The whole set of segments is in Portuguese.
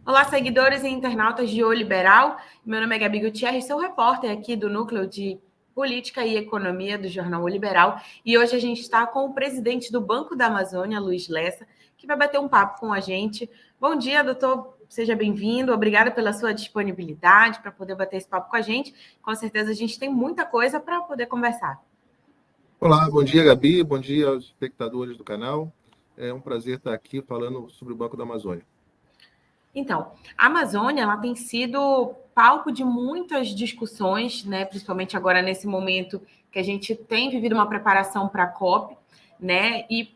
Olá, seguidores e internautas de O Liberal. Meu nome é Gabi Gutierrez, sou repórter aqui do Núcleo de Política e Economia do jornal O Liberal. E hoje a gente está com o presidente do Banco da Amazônia, Luiz Lessa, que vai bater um papo com a gente. Bom dia, doutor. Seja bem-vindo. Obrigada pela sua disponibilidade para poder bater esse papo com a gente. Com certeza a gente tem muita coisa para poder conversar. Olá, bom dia, Gabi. Bom dia aos espectadores do canal. É um prazer estar aqui falando sobre o Banco da Amazônia. Então, a Amazônia ela tem sido palco de muitas discussões, né? Principalmente agora nesse momento que a gente tem vivido uma preparação para a COP, né? E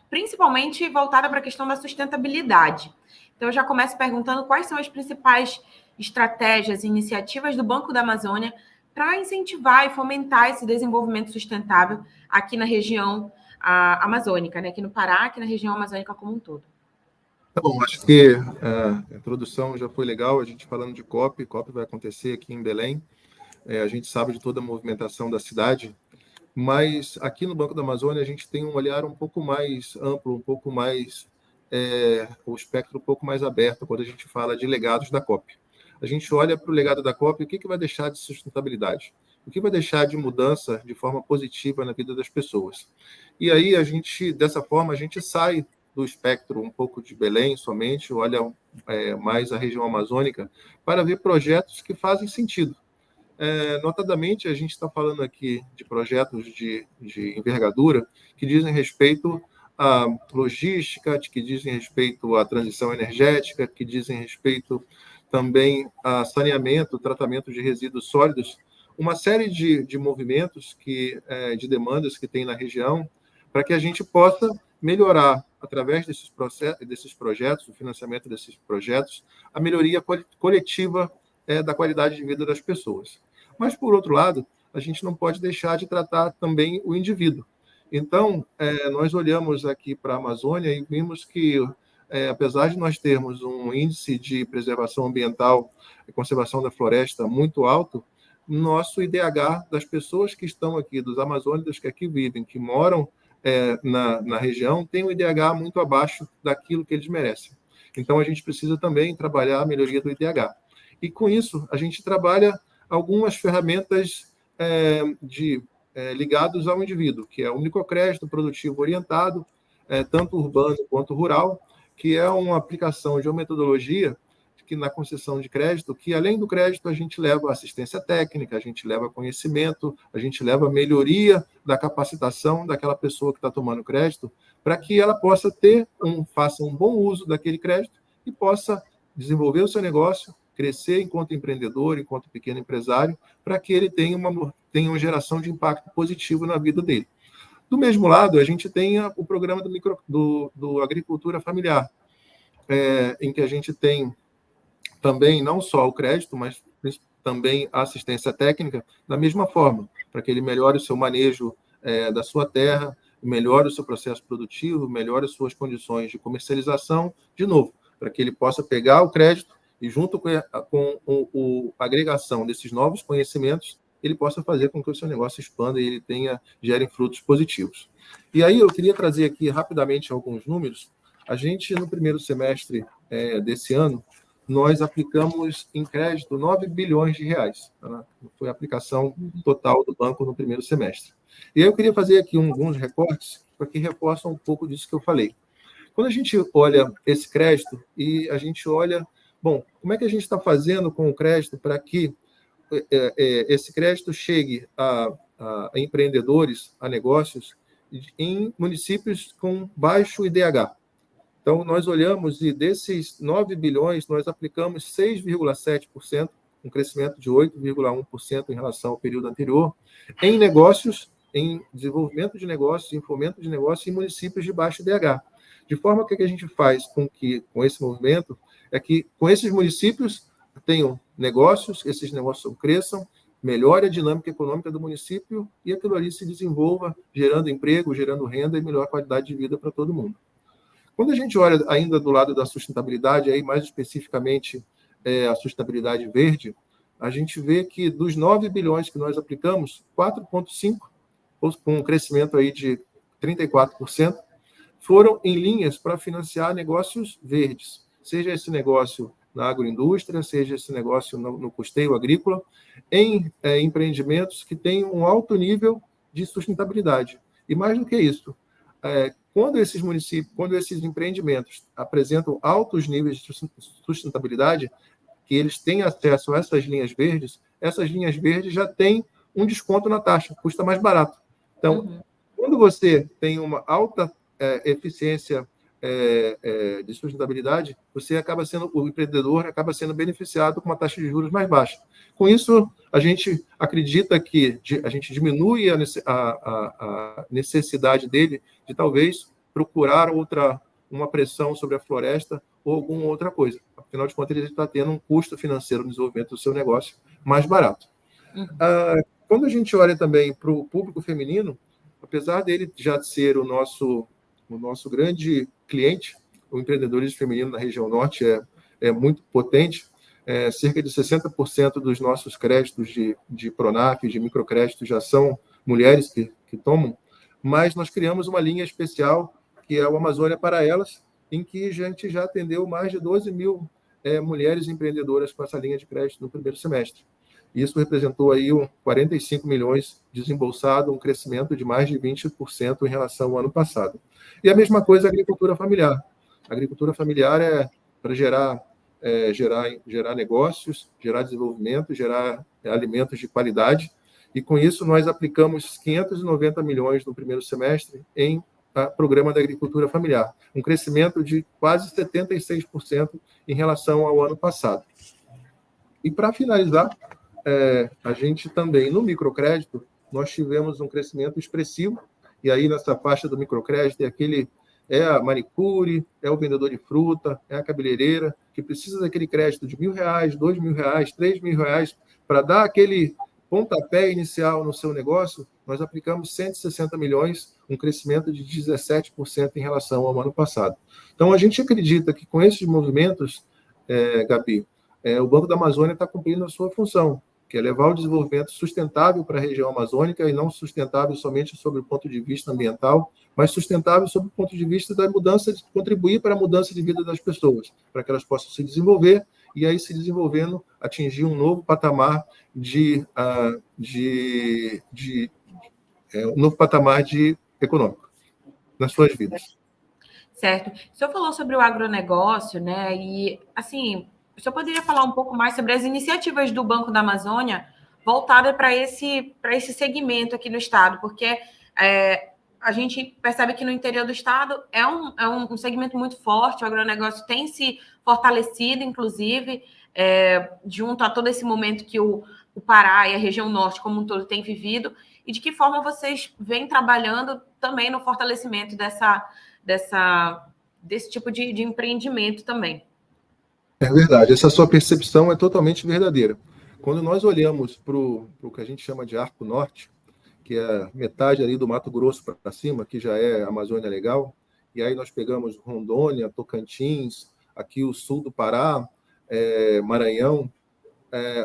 principalmente voltada para a questão da sustentabilidade. Então, eu já começo perguntando quais são as principais estratégias e iniciativas do Banco da Amazônia para incentivar e fomentar esse desenvolvimento sustentável aqui na região amazônica, né? Aqui no Pará, aqui na região amazônica como um todo. Tá bom, acho que a introdução já foi legal, a gente falando de COP. COP vai acontecer aqui em Belém. A gente sabe de toda a movimentação da cidade, mas aqui no Banco da Amazônia a gente tem um olhar um pouco mais amplo, um pouco mais, o espectro um pouco mais aberto quando a gente fala de legados da COP. A gente olha para o legado da COP, o que vai deixar de sustentabilidade? O que vai deixar de mudança de forma positiva na vida das pessoas? E aí, dessa forma, a gente sai do espectro um pouco de Belém somente, olha mais a região amazônica, para ver projetos que fazem sentido. Notadamente, a gente está falando aqui de projetos de envergadura que dizem respeito à logística, que dizem respeito à transição energética, que dizem respeito também a saneamento, tratamento de resíduos sólidos, uma série de movimentos, de demandas que tem na região, para que a gente possa melhorar, através desses projetos, o financiamento desses projetos, a melhoria coletiva da qualidade de vida das pessoas. Mas, por outro lado, a gente não pode deixar de tratar também o indivíduo. Então, nós olhamos aqui para a Amazônia e vimos que, apesar de nós termos um índice de preservação ambiental e conservação da floresta muito alto, nosso IDH das pessoas que estão aqui, dos amazônicos que aqui vivem, que moram na região, tem um IDH muito abaixo daquilo que eles merecem. Então, a gente precisa também trabalhar a melhoria do IDH. E, com isso, a gente trabalha algumas ferramentas ligadas ao indivíduo, que é o microcrédito produtivo orientado, tanto urbano quanto rural, que é uma aplicação de uma metodologia que na concessão de crédito, que além do crédito a gente leva assistência técnica, a gente leva conhecimento, a gente leva melhoria da capacitação daquela pessoa que está tomando crédito, para que ela possa faça um bom uso daquele crédito e possa desenvolver o seu negócio, crescer enquanto empreendedor, enquanto pequeno empresário, para que ele tenha uma geração de impacto positivo na vida dele. Do mesmo lado, a gente tem o programa do Agricultura Familiar, em que a gente tem também não só o crédito, mas também a assistência técnica, da mesma forma, para que ele melhore o seu manejo da sua terra, melhore o seu processo produtivo, melhore as suas condições de comercialização, de novo, para que ele possa pegar o crédito e, junto com a agregação desses novos conhecimentos, ele possa fazer com que o seu negócio expanda e ele gere frutos positivos. E aí eu queria trazer aqui rapidamente alguns números. A gente, no primeiro semestre desse ano, nós aplicamos em crédito 9 bilhões de reais. Tá? Foi a aplicação total do banco no primeiro semestre. E aí eu queria fazer aqui alguns recortes para que reforçam um pouco disso que eu falei. Quando a gente olha esse crédito e a gente olha, como é que a gente está fazendo com o crédito para que esse crédito chegue a empreendedores, a negócios, em municípios com baixo IDH? Então, nós olhamos e desses 9 bilhões, nós aplicamos 6,7%, um crescimento de 8,1% em relação ao período anterior, em negócios, em desenvolvimento de negócios, em fomento de negócios em municípios de baixo IDH. De forma que a gente faz com esse movimento é que com esses municípios tenham negócios, esses negócios cresçam, melhore a dinâmica econômica do município e aquilo ali se desenvolva, gerando emprego, gerando renda e melhor qualidade de vida para todo mundo. Quando a gente olha ainda do lado da sustentabilidade, aí mais especificamente a sustentabilidade verde, a gente vê que dos 9 bilhões que nós aplicamos, 4,5, com um crescimento aí de 34%, foram em linhas para financiar negócios verdes, seja esse negócio na agroindústria, seja esse negócio no custeio agrícola, em empreendimentos que têm um alto nível de sustentabilidade. E mais do que isso, quando esses empreendimentos apresentam altos níveis de sustentabilidade, que eles têm acesso a essas linhas verdes já têm um desconto na taxa, custa mais barato. Então, quando você tem uma alta eficiência de sustentabilidade, o empreendedor acaba sendo beneficiado com uma taxa de juros mais baixa. Com isso, a gente acredita que a gente diminui a necessidade dele de talvez procurar uma pressão sobre a floresta ou alguma outra coisa. Afinal de contas, ele está tendo um custo financeiro no desenvolvimento do seu negócio mais barato. Quando a gente olha também para o público feminino, apesar dele já ser o nosso grande cliente, o empreendedorismo feminino na região norte é muito potente, cerca de 60% dos nossos créditos de Pronaf, de microcréditos, já são mulheres que tomam, mas nós criamos uma linha especial, que é o Amazônia para Elas, em que a gente já atendeu mais de 12 mil mulheres empreendedoras com essa linha de crédito no primeiro semestre. Isso representou aí 45 milhões desembolsado, um crescimento de mais de 20% em relação ao ano passado. E a mesma coisa a agricultura familiar. A agricultura familiar é para gerar negócios, gerar desenvolvimento, gerar alimentos de qualidade. E com isso nós aplicamos 590 milhões no primeiro semestre em programa da agricultura familiar, um crescimento de quase 76% em relação ao ano passado. E para finalizar, a gente também, no microcrédito, nós tivemos um crescimento expressivo, e aí nessa faixa do microcrédito é a manicure, é o vendedor de fruta, é a cabeleireira, que precisa daquele crédito de R$1.000, R$2.000, R$3.000, para dar aquele pontapé inicial no seu negócio. Nós aplicamos 160 milhões, um crescimento de 17% em relação ao ano passado. Então, a gente acredita que com esses movimentos, Gabi, o Banco da Amazônia está cumprindo a sua função, que é levar o desenvolvimento sustentável para a região amazônica, e não sustentável somente sob o ponto de vista ambiental, mas sustentável sob o ponto de vista da mudança, de contribuir para a mudança de vida das pessoas, para que elas possam se desenvolver, e aí, se desenvolvendo, atingir um novo patamar econômico nas suas vidas. Certo. O senhor falou sobre o agronegócio, né? E, assim, o senhor poderia falar um pouco mais sobre as iniciativas do Banco da Amazônia voltadas para esse segmento aqui no estado, porque a gente percebe que no interior do estado é um segmento muito forte, o agronegócio tem se fortalecido, inclusive, junto a todo esse momento que o Pará e a região norte como um todo tem vivido, e de que forma vocês vêm trabalhando também no fortalecimento desse tipo de empreendimento também. É verdade, essa sua percepção é totalmente verdadeira. Quando nós olhamos para o que a gente chama de Arco Norte, que é metade ali do Mato Grosso para cima, que já é Amazônia Legal, e aí nós pegamos Rondônia, Tocantins, aqui o sul do Pará, Maranhão,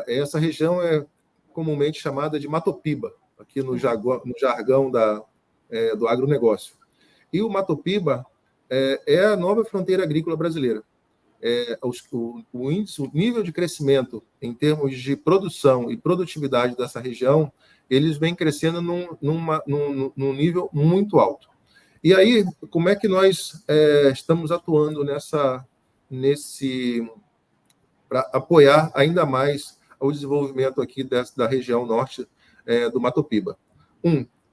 essa região é comumente chamada de Matopiba, aqui no jargão do agronegócio. E o Matopiba é a nova fronteira agrícola brasileira. O nível de crescimento em termos de produção e produtividade dessa região, eles vêm crescendo num nível muito alto. E aí, como é que nós estamos atuando para apoiar ainda mais o desenvolvimento aqui da região norte do Matopiba?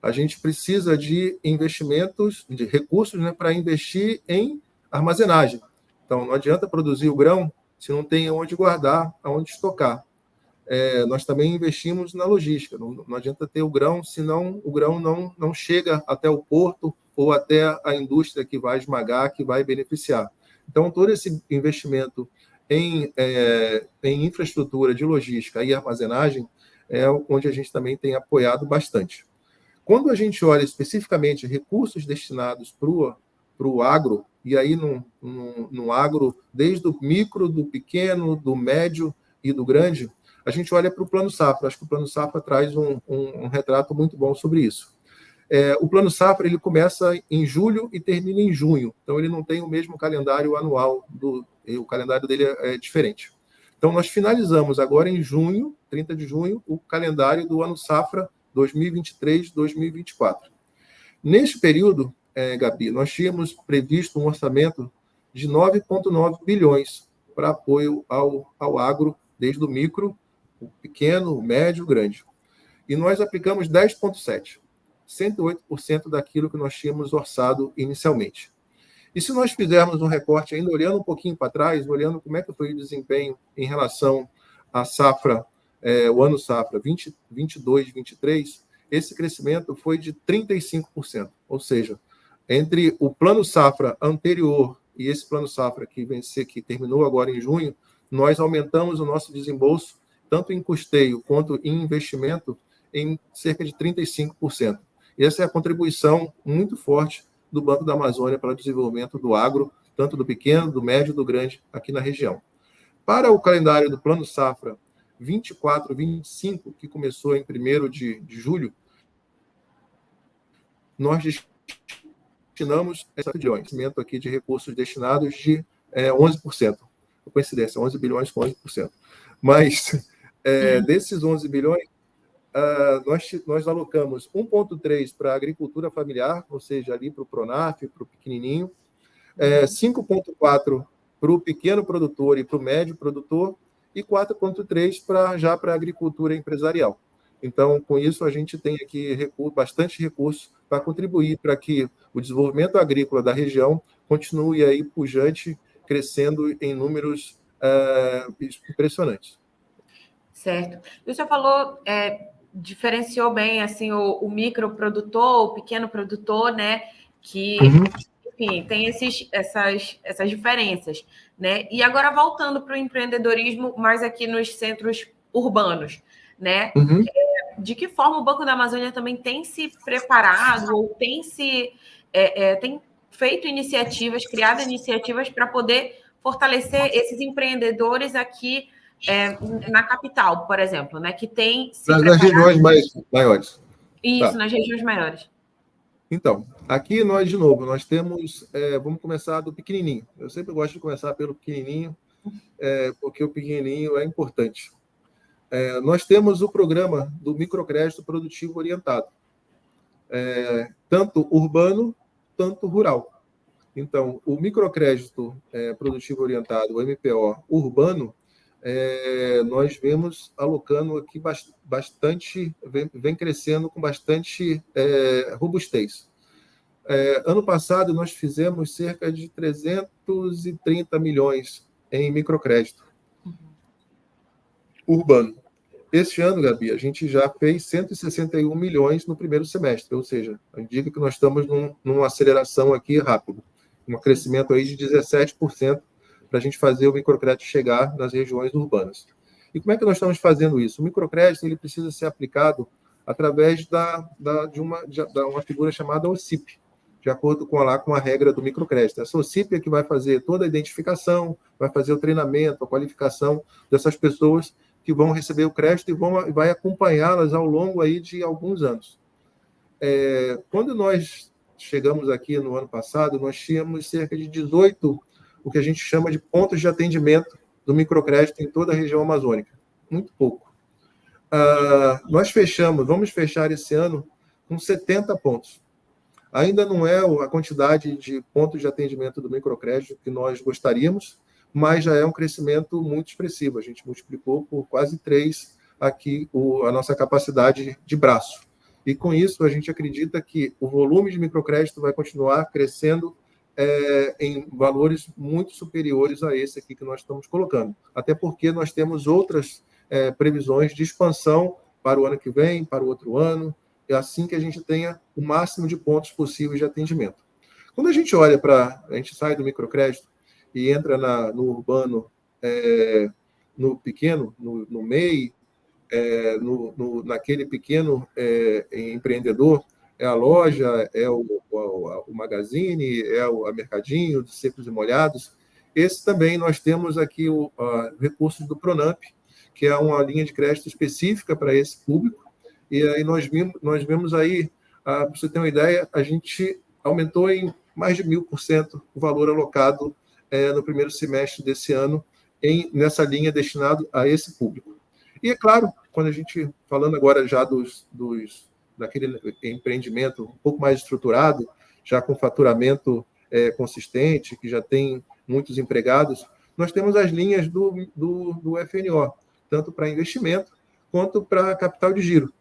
A gente precisa de investimentos, de recursos, né, para investir em armazenagem. Então, não adianta produzir o grão se não tem onde guardar, onde estocar. Nós também investimos na logística. Não adianta ter o grão, senão o grão não chega até o porto ou até a indústria que vai esmagar, que vai beneficiar. Então, todo esse investimento em infraestrutura de logística e armazenagem é onde a gente também tem apoiado bastante. Quando a gente olha especificamente recursos destinados para o agro, e aí no agro, desde o micro, do pequeno, do médio e do grande, a gente olha para o Plano Safra. Acho que o Plano Safra traz um retrato muito bom sobre isso. O Plano Safra ele começa em julho e termina em junho, então ele não tem o mesmo calendário anual, o calendário dele é diferente. Então, nós finalizamos agora em junho, 30 de junho, o calendário do ano Safra 2023-2024. Neste período, Gabi, nós tínhamos previsto um orçamento de 9,9 bilhões para apoio ao agro, desde o micro, o pequeno, o médio, o grande. E nós aplicamos 10,7, 108% daquilo que nós tínhamos orçado inicialmente. E se nós fizermos um recorte, ainda olhando um pouquinho para trás, olhando como é que foi o desempenho em relação à safra, o ano safra 2022, 2023, esse crescimento foi de 35%. Ou seja, entre o plano safra anterior e esse plano safra que terminou agora em junho, nós aumentamos o nosso desembolso, tanto em custeio quanto em investimento, em cerca de 35%. E essa é a contribuição muito forte do Banco da Amazônia para o desenvolvimento do agro, tanto do pequeno, do médio e do grande aqui na região. Para o calendário do Plano Safra 24-25, que começou em 1º de julho, nós destinamos esse crescimento aqui de recursos destinados de 11%. Por coincidência, 11 bilhões com 11%. Mas desses 11 bilhões, nós alocamos 1,3 para a agricultura familiar, ou seja, ali para o Pronaf, para o pequenininho, 5,4 para o pequeno produtor e para o médio produtor, e 4,3 já para a agricultura empresarial. Então, com isso, a gente tem aqui bastante recurso para contribuir para que o desenvolvimento agrícola da região continue aí pujante, crescendo em números impressionantes. Certo. E o senhor falou, diferenciou bem assim o microprodutor, o pequeno produtor, né? Que, enfim, tem essas diferenças, né? E agora voltando para o empreendedorismo, mais aqui nos centros urbanos, né? De que forma o Banco da Amazônia também tem se preparado ou tem feito iniciativas, criado iniciativas para poder fortalecer esses empreendedores aqui na capital, por exemplo, né? Que tem nas regiões maiores. Isso, nas regiões maiores. Então, aqui nós, de novo, nós temos... vamos começar do pequenininho. Eu sempre gosto de começar pelo pequenininho, porque o pequenininho é importante. Nós temos o programa do microcrédito produtivo orientado, tanto urbano, tanto rural. Então, o microcrédito produtivo orientado, o MPO urbano, nós vemos alocando aqui bastante, vem crescendo com bastante robustez. Ano passado, nós fizemos cerca de 330 milhões em microcrédito urbano. Este ano, Gabi, a gente já fez 161 milhões no primeiro semestre, ou seja, indica que nós estamos numa aceleração aqui rápida, um crescimento aí de 17% para a gente fazer o microcrédito chegar nas regiões urbanas. E como é que nós estamos fazendo isso? O microcrédito ele precisa ser aplicado através de uma figura chamada OCIP, de acordo com a regra do microcrédito. Essa OCIP é que vai fazer toda a identificação, vai fazer o treinamento, a qualificação dessas pessoas que vão receber o crédito e vai acompanhá-las ao longo aí de alguns anos. Quando nós chegamos aqui no ano passado, nós tínhamos cerca de 18, o que a gente chama de pontos de atendimento do microcrédito em toda a região amazônica. Muito pouco. Nós vamos fechar esse ano com 70 pontos. Ainda não é a quantidade de pontos de atendimento do microcrédito que nós gostaríamos, mas já é um crescimento muito expressivo. A gente multiplicou por quase 3 aqui a nossa capacidade de braço. E com isso, a gente acredita que o volume de microcrédito vai continuar crescendo em valores muito superiores a esse aqui que nós estamos colocando. Até porque nós temos outras previsões de expansão para o ano que vem, para o outro ano, é assim que a gente tenha o máximo de pontos possíveis de atendimento. Quando a gente olha a gente sai do microcrédito e entra no urbano, no pequeno, no MEI, naquele pequeno empreendedor, é a loja, é o magazine, é a mercadinho de secos e molhados. Esse também nós temos aqui recursos do Pronamp, que é uma linha de crédito específica para esse público, e aí nós vemos aí Para você ter uma ideia, a gente aumentou em mais de 1000% o valor alocado no primeiro semestre desse ano nessa linha destinado a esse público. E, é claro, quando a gente, falando agora já daquele empreendimento um pouco mais estruturado, já com faturamento consistente, que já tem muitos empregados, nós temos as linhas do FNO, tanto para investimento quanto para capital de giro.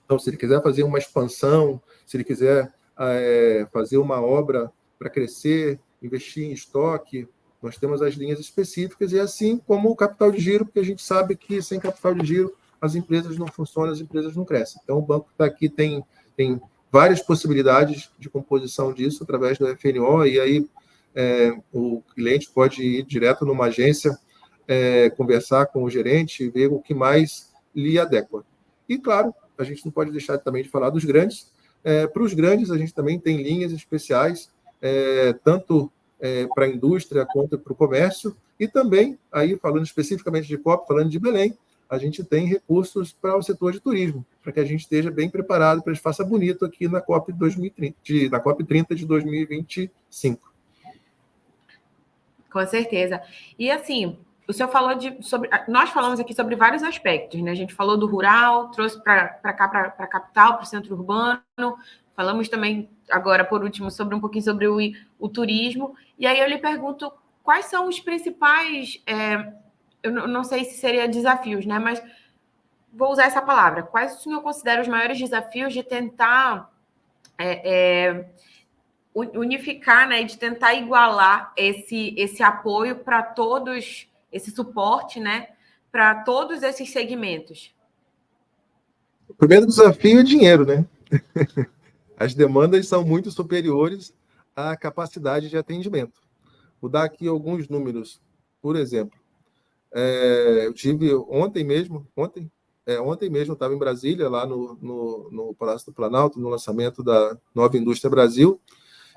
Então, se ele quiser fazer uma expansão, se ele quiser fazer uma obra para crescer, investir em estoque, nós temos as linhas específicas, e assim como o capital de giro, porque a gente sabe que sem capital de giro as empresas não funcionam, as empresas não crescem. Então, o banco está aqui, tem várias possibilidades de composição disso através do FNO, e aí o cliente pode ir direto numa agência, conversar com o gerente, ver o que mais lhe adequa. E, claro, a gente não pode deixar também de falar dos grandes. Para os grandes, a gente também tem linhas especiais, tanto para a indústria quanto para o comércio, e também, aí falando especificamente de COP, falando de Belém, a gente tem recursos para o setor de turismo, para que a gente esteja bem preparado para que faça bonito aqui na COP 2030, na COP 30 de 2025. Com certeza. E assim, o senhor falou nós falamos aqui sobre vários aspectos, né? A gente falou do rural, trouxe para cá, para a capital, para o centro urbano. Falamos também, agora, por último, um pouquinho sobre o turismo. E aí eu lhe pergunto, quais são os principais, eu não sei se seria desafios, né? Mas vou usar essa palavra. Quais o senhor considera os maiores desafios de tentar unificar, né, de tentar igualar esse apoio para todos, esse suporte, né, para todos esses segmentos? O primeiro desafio é dinheiro, né? As demandas são muito superiores à capacidade de atendimento. Vou dar aqui alguns números. Por exemplo, eu tive ontem mesmo eu estava em Brasília, lá no Palácio do Planalto, no lançamento da Nova Indústria Brasil,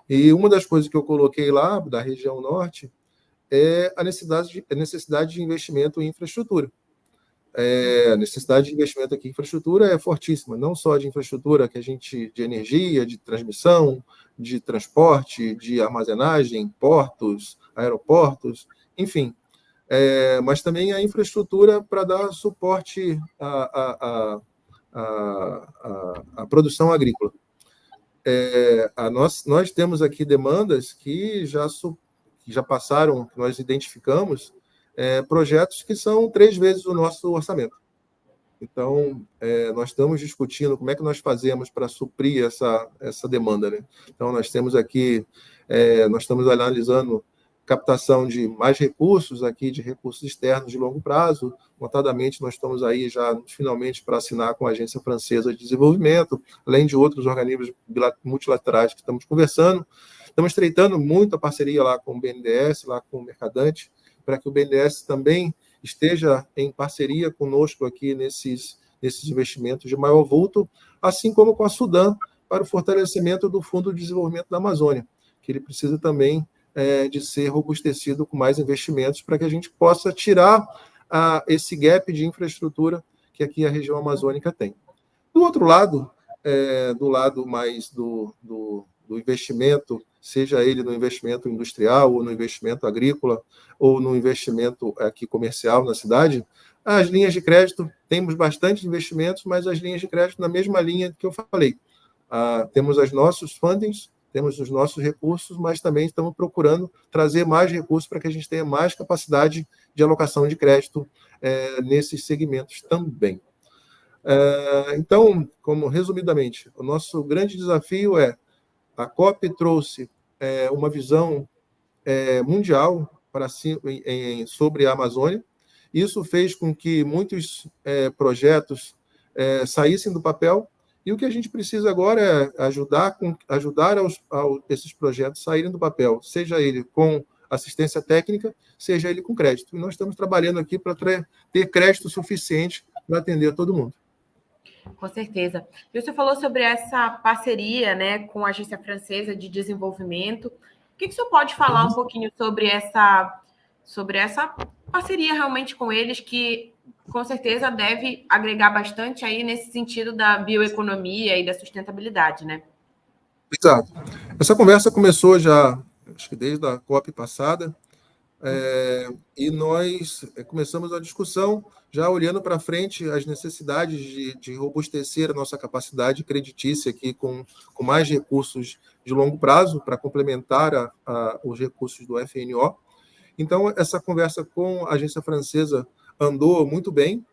e uma das coisas que eu coloquei lá, da região norte, é a necessidade de investimento em infraestrutura. A necessidade de investimento aqui em infraestrutura é fortíssima, não só de infraestrutura de energia, de transmissão, de transporte, de armazenagem, portos, aeroportos, enfim, mas também a infraestrutura para dar suporte à produção agrícola. Nós temos aqui demandas que já passaram, que nós identificamos, projetos que são 3 vezes o nosso orçamento. Então, nós estamos discutindo como é que nós fazemos para suprir essa demanda, né? Então, nós temos aqui, nós estamos analisando captação de mais recursos aqui, de recursos externos de longo prazo. Notadamente, nós estamos aí já finalmente para assinar com a Agência Francesa de Desenvolvimento, além de outros organismos multilaterais que estamos conversando. Estamos estreitando muito a parceria lá com o BNDES, lá com o Mercadante, para que o BNDES também esteja em parceria conosco aqui nesses investimentos de maior vulto, assim como com a Sudan, para o fortalecimento do Fundo de Desenvolvimento da Amazônia, que ele precisa também de ser robustecido com mais investimentos para que a gente possa tirar esse gap de infraestrutura que aqui a região amazônica tem. Do outro lado, do lado mais do investimento, seja ele no investimento industrial, ou no investimento agrícola, ou no investimento aqui comercial na cidade, as linhas de crédito, temos bastante investimentos, mas as linhas de crédito na mesma linha que eu falei. Temos os nossos fundings, temos os nossos recursos, mas também estamos procurando trazer mais recursos para que a gente tenha mais capacidade de alocação de crédito nesses segmentos também. Então, resumidamente, o nosso grande desafio a COP trouxe uma visão mundial sobre a Amazônia. Isso fez com que muitos projetos saíssem do papel, e o que a gente precisa agora é ajudar esses projetos saírem do papel, seja ele com assistência técnica, seja ele com crédito. E nós estamos trabalhando aqui para ter crédito suficiente para atender todo mundo. Com certeza. E você falou sobre essa parceria, né, com a Agência Francesa de Desenvolvimento. O que o senhor pode falar um pouquinho sobre essa parceria realmente com eles, que com certeza deve agregar bastante aí nesse sentido da bioeconomia e da sustentabilidade, né? Exato. Essa conversa começou já, acho que desde a COP passada, e nós começamos a discussão já olhando para frente as necessidades de robustecer a nossa capacidade creditícia aqui com mais recursos de longo prazo para complementar os recursos do FNO. Então, essa conversa com a agência francesa andou muito bem.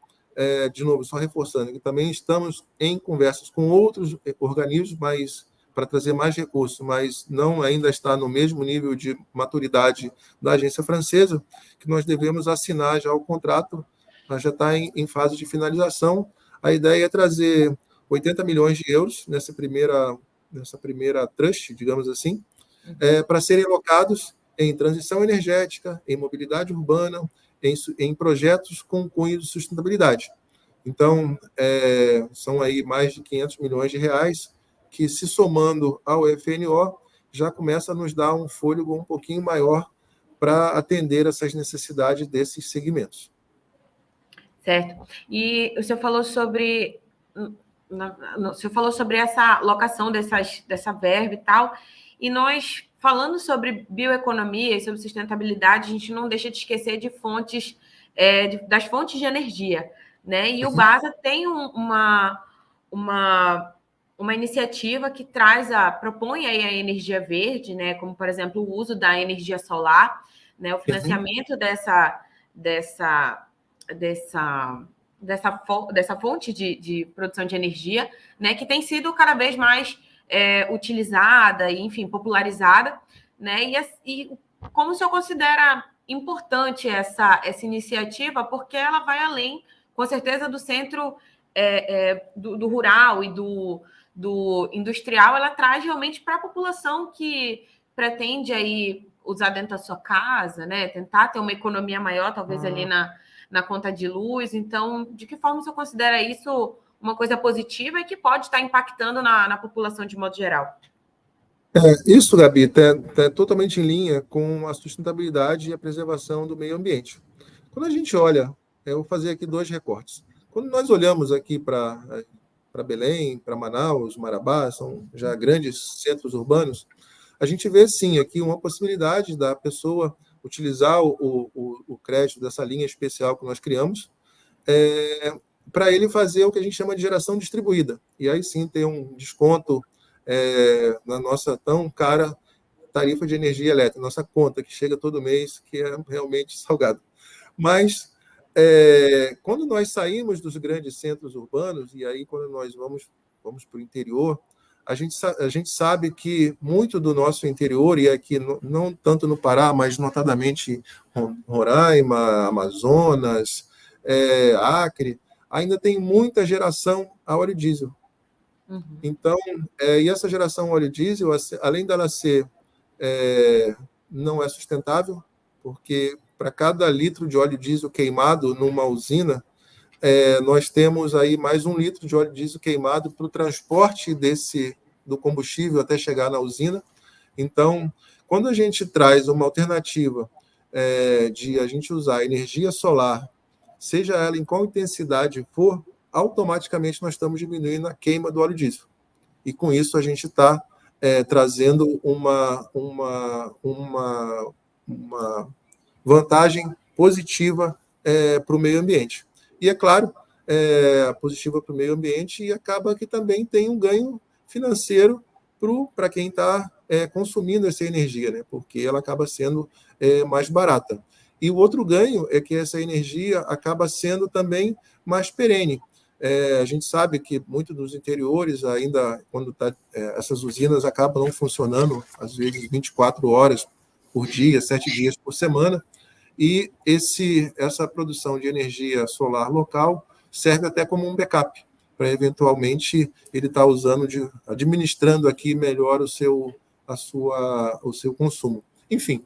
De novo, só reforçando que também estamos em conversas com outros organismos, mas para trazer mais recursos, mas não ainda está no mesmo nível de maturidade da agência francesa, que nós devemos assinar já o contrato, mas já está em fase de finalização. A ideia é trazer 80 milhões de euros nessa primeira tranche, digamos assim, para serem alocados em transição energética, em mobilidade urbana, em projetos com cunho de sustentabilidade. Então, são aí mais de 500 milhões de reais que, se somando ao FNO, já começa a nos dar um fôlego um pouquinho maior para atender essas necessidades desses segmentos. Certo. E o senhor falou sobre essa alocação dessa verba e tal, e nós, falando sobre bioeconomia e sobre sustentabilidade, a gente não deixa de esquecer de fontes, das fontes de energia, né? E o BASA tem uma iniciativa que propõe aí a energia verde, né? Como, por exemplo, o uso da energia solar, né? O financiamento dessa fonte de produção de energia, né? Que tem sido cada vez mais utilizada e, enfim, popularizada, né? E como o senhor considera importante essa iniciativa, porque ela vai além, com certeza, do centro do rural e do industrial, ela traz realmente para a população que pretende aí usar dentro da sua casa, né? Tentar ter uma economia maior, talvez ali na conta de luz. Então, de que forma você considera isso uma coisa positiva e que pode estar impactando na população de modo geral? Isso, Gabi, está totalmente em linha com a sustentabilidade e a preservação do meio ambiente. Quando a gente olha, eu vou fazer aqui 2 recortes. Quando nós olhamos aqui para Belém, para Manaus, Marabá, são já grandes centros urbanos, a gente vê, sim, aqui uma possibilidade da pessoa utilizar o crédito dessa linha especial que nós criamos para ele fazer o que a gente chama de geração distribuída. E aí, sim, ter um desconto na nossa tão cara tarifa de energia elétrica, nossa conta, que chega todo mês, que é realmente salgado. Mas, quando nós saímos dos grandes centros urbanos, e aí quando nós vamos para o interior, a gente sabe que muito do nosso interior, e aqui não tanto no Pará, mas notadamente Roraima, Amazonas, Acre, ainda tem muita geração a óleo diesel. Então, e essa geração óleo diesel, além dela ser não é sustentável, porque para cada litro de óleo diesel queimado numa usina, nós temos aí mais 1 litro de óleo diesel queimado para o transporte do combustível até chegar na usina. Então, quando a gente traz uma alternativa de a gente usar energia solar, seja ela em qual intensidade for, automaticamente nós estamos diminuindo a queima do óleo diesel. E com isso a gente está trazendo uma vantagem positiva para o meio ambiente. E, é claro, positiva para o meio ambiente, e acaba que também tem um ganho financeiro para quem está consumindo essa energia, né? Porque ela acaba sendo mais barata. E o outro ganho é que essa energia acaba sendo também mais perene. A gente sabe que muitos dos interiores ainda, quando essas usinas acabam não funcionando, às vezes 24 horas por dia, 7 dias por semana, e essa produção de energia solar local serve até como um backup, para eventualmente ele estar administrando aqui melhor o seu consumo. Enfim,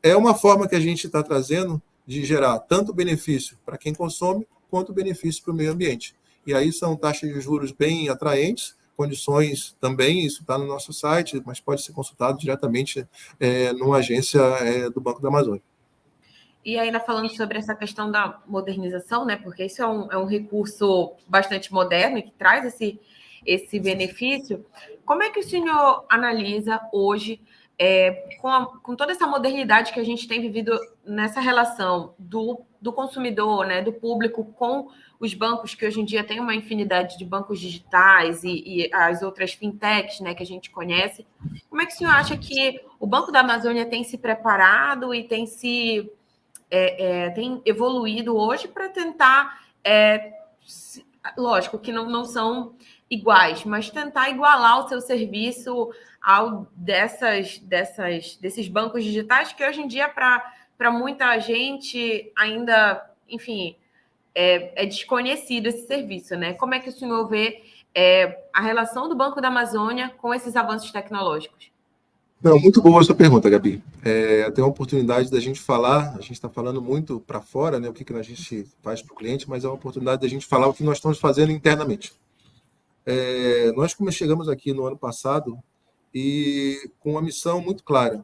é uma forma que a gente está trazendo de gerar tanto benefício para quem consome, quanto benefício para o meio ambiente. E aí são taxas de juros bem atraentes, condições também, isso está no nosso site, mas pode ser consultado diretamente numa agência do Banco da Amazônia. E ainda falando sobre essa questão da modernização, né? Porque isso é um recurso bastante moderno e que traz esse benefício. Como é que o senhor analisa hoje, com toda essa modernidade que a gente tem vivido nessa relação do consumidor, né, do público com os bancos, que hoje em dia tem uma infinidade de bancos digitais e as outras fintechs, né, que a gente conhece. Como é que o senhor acha que o Banco da Amazônia tem se preparado e tem tem evoluído hoje para tentar, lógico que não são iguais, mas tentar igualar o seu serviço ao desses bancos digitais, que hoje em dia, para muita gente, ainda, enfim, é desconhecido esse serviço, né? Como é que o senhor vê a relação do Banco da Amazônia com esses avanços tecnológicos? Não, muito boa a sua pergunta, Gabi. Tem uma oportunidade da gente falar, a gente está falando muito para fora, né, o que a gente faz para o cliente, mas é uma oportunidade da gente falar o que nós estamos fazendo internamente. Nós chegamos aqui no ano passado e com uma missão muito clara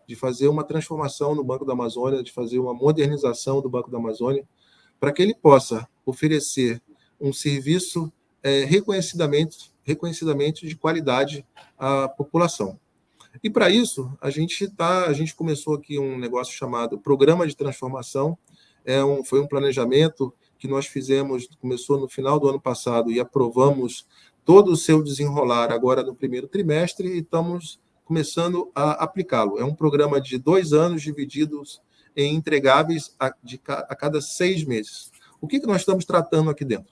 de fazer uma transformação no Banco da Amazônia, de fazer uma modernização do Banco da Amazônia, para que ele possa oferecer um serviço reconhecidamente de qualidade à população. E para isso, a gente começou aqui um negócio chamado Programa de Transformação. Foi um planejamento que nós fizemos, começou no final do ano passado e aprovamos todo o seu desenrolar agora no primeiro trimestre e estamos começando a aplicá-lo. É um programa de 2 anos divididos em entregáveis a cada 6 meses. O que nós estamos tratando aqui dentro?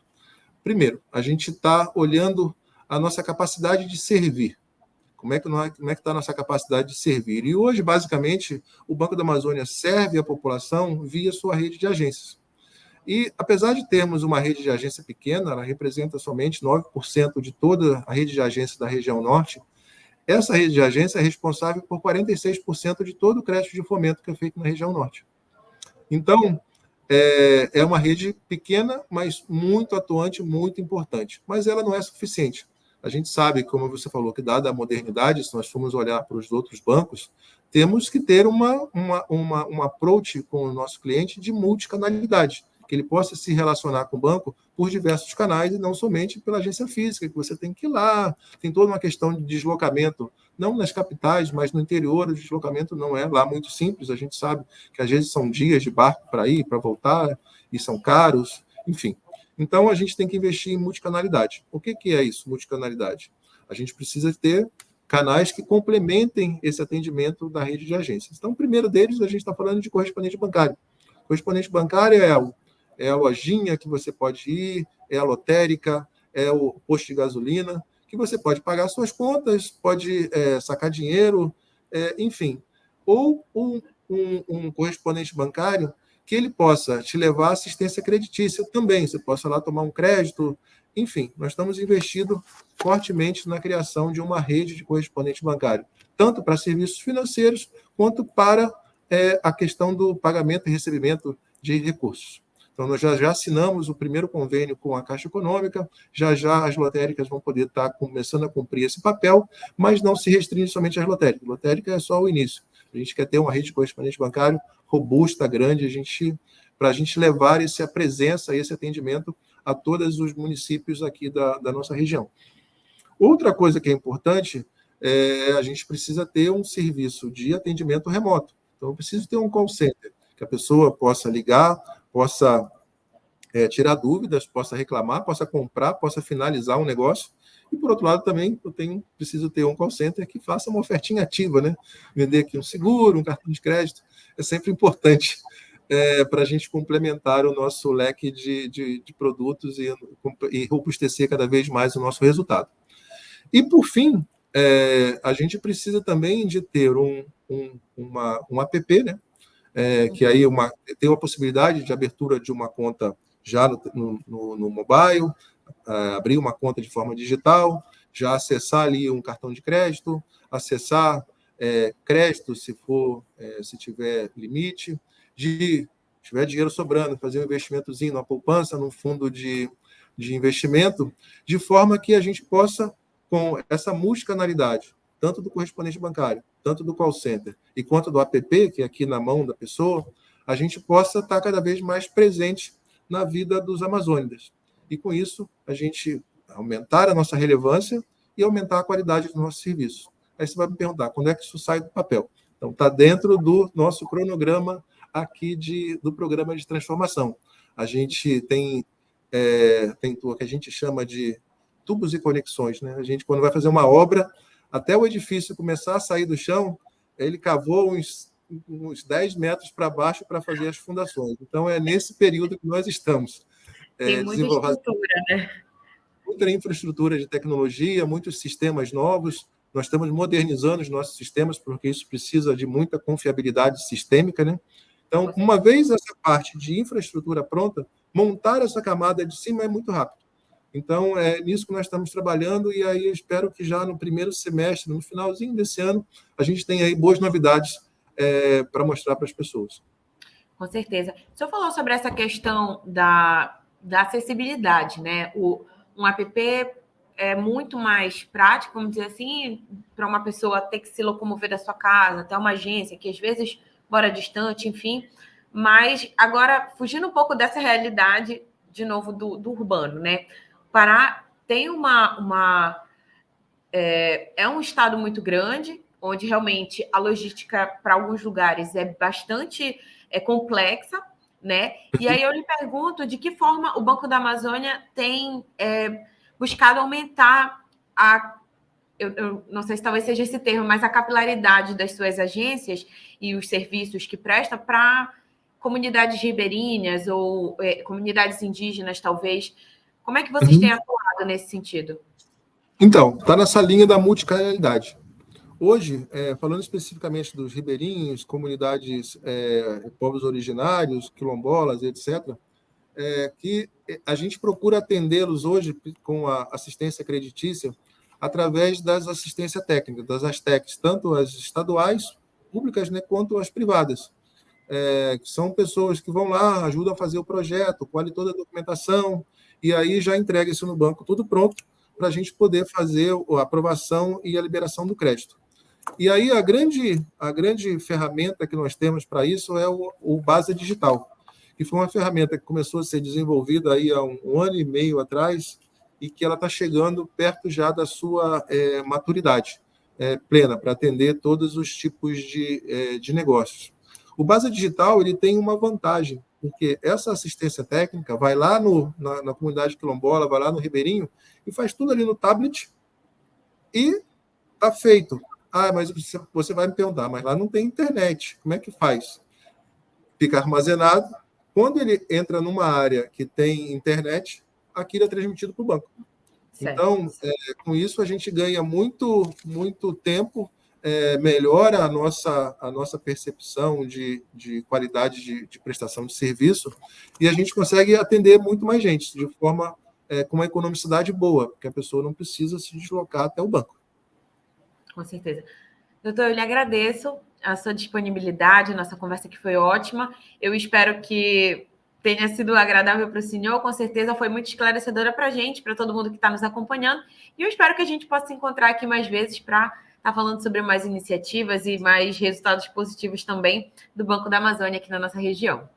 Primeiro, a gente está olhando a nossa capacidade de servir. Como é que está a nossa capacidade de servir? E hoje, basicamente, o Banco da Amazônia serve a população via sua rede de agências. E, apesar de termos uma rede de agência pequena, ela representa somente 9% de toda a rede de agências da região norte, essa rede de agência é responsável por 46% de todo o crédito de fomento que é feito na região norte. Então, é uma rede pequena, mas muito atuante, muito importante. Mas ela não é suficiente. A gente sabe, como você falou, que dada a modernidade, se nós formos olhar para os outros bancos, temos que ter um approach com o nosso cliente de multicanalidade, que ele possa se relacionar com o banco por diversos canais e não somente pela agência física, que você tem que ir lá, tem toda uma questão de deslocamento, não nas capitais, mas no interior, o deslocamento não é lá muito simples, a gente sabe que às vezes são dias de barco para ir, para voltar, e são caros, enfim. Então, a gente tem que investir em multicanalidade. O que é isso, multicanalidade? A gente precisa ter canais que complementem esse atendimento da rede de agências. Então, o primeiro deles, a gente está falando de correspondente bancário. Correspondente bancário é a lojinha que você pode ir, é a lotérica, é o posto de gasolina, que você pode pagar suas contas, pode sacar dinheiro, enfim. Ou um correspondente bancário que ele possa te levar assistência creditícia também, você possa lá tomar um crédito, enfim, nós estamos investindo fortemente na criação de uma rede de correspondente bancário, tanto para serviços financeiros, quanto para a questão do pagamento e recebimento de recursos. Então, nós já assinamos o primeiro convênio com a Caixa Econômica, já as lotéricas vão poder estar começando a cumprir esse papel, mas não se restringe somente às lotéricas. Lotérica é só o início. A gente quer ter uma rede de correspondente bancário robusta, grande, para a gente levar essa presença, esse atendimento a todos os municípios aqui da nossa região. Outra coisa que é importante a gente precisa ter um serviço de atendimento remoto. Então, eu preciso ter um call center, que a pessoa possa ligar, possa tirar dúvidas, possa reclamar, possa comprar, possa finalizar um negócio. E, por outro lado, também preciso ter um call center que faça uma ofertinha ativa, né? Vender aqui um seguro, um cartão de crédito, é sempre importante para a gente complementar o nosso leque de produtos e robustecer cada vez mais o nosso resultado. E, por fim, a gente precisa também de ter um app, né? Que aí tem uma possibilidade de abertura de uma conta já no mobile, abrir uma conta de forma digital, já acessar ali um cartão de crédito, acessar crédito se tiver limite, se tiver dinheiro sobrando, fazer um investimentozinho numa poupança, num fundo de investimento, de forma que a gente possa, com essa multicanalidade, tanto do correspondente bancário, tanto do call center, e quanto do app, que é aqui na mão da pessoa, a gente possa estar cada vez mais presente na vida dos amazônidas. E, com isso, a gente aumentar a nossa relevância e aumentar a qualidade do nosso serviço. Aí você vai me perguntar, quando é que isso sai do papel? Então, está dentro do nosso cronograma aqui do programa de transformação. A gente tem o que a gente chama de tubos e conexões, né? A gente, quando vai fazer uma obra, até o edifício começar a sair do chão, ele cavou uns 10 metros para baixo para fazer as fundações. Então, é nesse período que nós estamos. Tem muita estrutura, né? Muita infraestrutura de tecnologia, muitos sistemas novos. Nós estamos modernizando os nossos sistemas, porque isso precisa de muita confiabilidade sistêmica, né? Então, uma vez essa parte de infraestrutura pronta, montar essa camada de cima é muito rápido. Então, é nisso que nós estamos trabalhando, e aí eu espero que já no primeiro semestre, no finalzinho desse ano, a gente tenha aí boas novidades para mostrar para as pessoas. Com certeza. O senhor falou sobre essa questão da acessibilidade, né? Um app é muito mais prático, vamos dizer assim, para uma pessoa ter que se locomover da sua casa até uma agência, que às vezes mora distante, enfim. Mas agora, fugindo um pouco dessa realidade, de novo, do urbano, né? O Pará tem é um estado muito grande, onde realmente a logística para alguns lugares é bastante complexa, né? E aí eu lhe pergunto de que forma o Banco da Amazônia tem buscado aumentar eu não sei se talvez seja esse termo, mas a capilaridade das suas agências e os serviços que presta para comunidades ribeirinhas ou comunidades indígenas, talvez. Como é que vocês têm atuado nesse sentido? Então, está nessa linha da multicanalidade. Hoje, falando especificamente dos ribeirinhos, comunidades, povos originários, quilombolas, etc., que a gente procura atendê-los hoje com a assistência creditícia através das assistências técnicas, das ASTECs, tanto as estaduais, públicas, né, quanto as privadas. Que são pessoas que vão lá, ajudam a fazer o projeto, colhem toda a documentação, e aí já entrega isso no banco tudo pronto para a gente poder fazer a aprovação e a liberação do crédito. E aí a grande ferramenta que nós temos para isso é o Basa Digital, que foi uma ferramenta que começou a ser desenvolvida aí há um ano e meio atrás e que ela está chegando perto já da sua maturidade plena para atender todos os tipos de negócios. O Basa Digital ele tem uma vantagem, porque essa assistência técnica vai lá na comunidade quilombola, vai lá no ribeirinho e faz tudo ali no tablet e está feito. Mas você vai me perguntar, mas lá não tem internet, como é que faz? Fica armazenado. Quando ele entra numa área que tem internet, aquilo é transmitido para o banco. Certo. Então, com isso, a gente ganha muito, muito tempo, melhora a nossa percepção de qualidade de prestação de serviço, e a gente consegue atender muito mais gente, de forma com uma economicidade boa, porque a pessoa não precisa se deslocar até o banco. Com certeza. Doutor, eu lhe agradeço a sua disponibilidade, a nossa conversa aqui foi ótima. Eu espero que tenha sido agradável para o senhor, com certeza foi muito esclarecedora para a gente, para todo mundo que está nos acompanhando, e eu espero que a gente possa se encontrar aqui mais vezes para estar falando sobre mais iniciativas e mais resultados positivos também do Banco da Amazônia aqui na nossa região.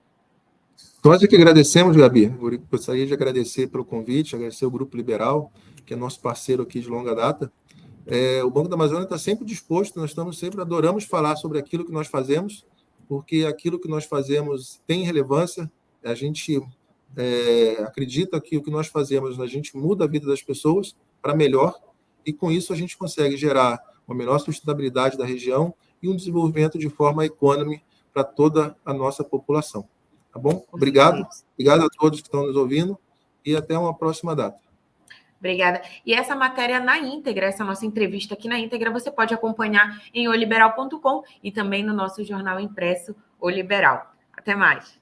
Nós é que agradecemos, Gabi. Gostaria de agradecer pelo convite, agradecer o Grupo Liberal, que é nosso parceiro aqui de longa data. O Banco da Amazônia está sempre disposto, nós adoramos falar sobre aquilo que nós fazemos, porque aquilo que nós fazemos tem relevância, a gente acredita que o que nós fazemos, a gente muda a vida das pessoas para melhor, e com isso a gente consegue gerar uma melhor sustentabilidade da região e um desenvolvimento de forma econômica para toda a nossa população. Tá bom? Obrigado a todos que estão nos ouvindo e até uma próxima data. Obrigada. E essa matéria na íntegra, essa nossa entrevista aqui na íntegra, você pode acompanhar em oliberal.com e também no nosso jornal impresso O Liberal. Até mais.